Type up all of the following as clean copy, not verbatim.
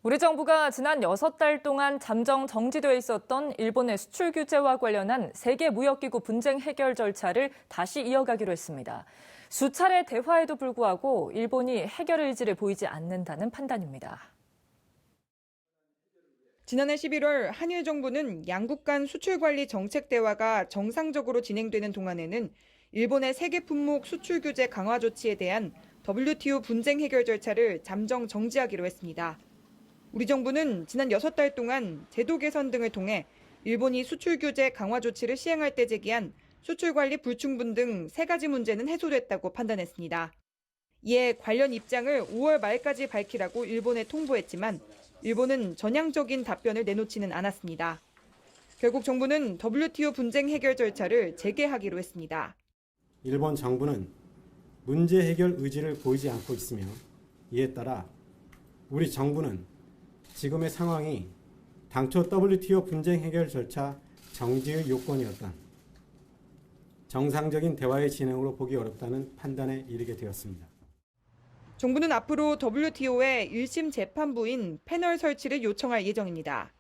우리 정부가 지난 6달 동안 잠정 정지돼 있었던 일본의 수출 규제와 관련한 세계무역기구 분쟁 해결 절차를 다시 이어가기로 했습니다. 수차례 대화에도 불구하고 일본이 해결 의지를 보이지 않는다는 판단입니다. 지난해 11월 한일 정부는 양국 간 수출 관리 정책 대화가 정상적으로 진행되는 동안에는 일본의 세계 품목 수출 규제 강화 조치에 대한 WTO 분쟁 해결 절차를 잠정 정지하기로 했습니다. 우리 정부는 지난 6달 동안 제도 개선 등을 통해 일본이 수출 규제 강화 조치를 시행할 때 제기한 수출 관리 불충분 등 3가지 문제는 해소됐다고 판단했습니다. 이에 관련 입장을 5월 말까지 밝히라고 일본에 통보했지만 일본은 전향적인 답변을 내놓지는 않았습니다. 결국 정부는 WTO 분쟁 해결 절차를 재개하기로 했습니다. 일본 정부는 문제 해결 의지를 보이지 않고 있으며 이에 따라 우리 정부는 지금의 상황이 당초 WTO 분쟁 해결 절차 정지의 요건이었던 정상적인 대화의 진행으로 보기 어렵다는 판단에 이르게 되었습니다. 정부는 앞으로 WTO에 1심 재판부인 패널 설치를 요청할 예정입니다.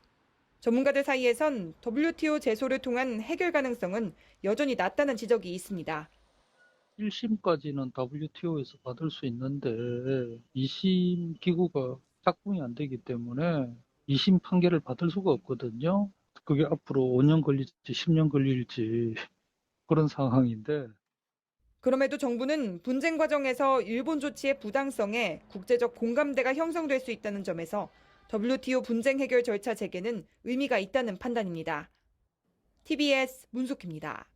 전문가들 사이에선 WTO 제소를 통한 해결 가능성은 여전히 낮다는 지적이 있습니다. 1심까지는 WTO에서 받을 수 있는데 2심 기구가 작동이 안 되기 때문에 2심 판결을 받을 수가 없거든요. 그게 앞으로 5년 걸릴지 10년 걸릴지 그런 상황인데 그럼에도 정부는 분쟁 과정에서 일본 조치의 부당성에 국제적 공감대가 형성될 수 있다는 점에서 WTO 분쟁 해결 절차 재개는 의미가 있다는 판단입니다. TBS 문숙희입니다.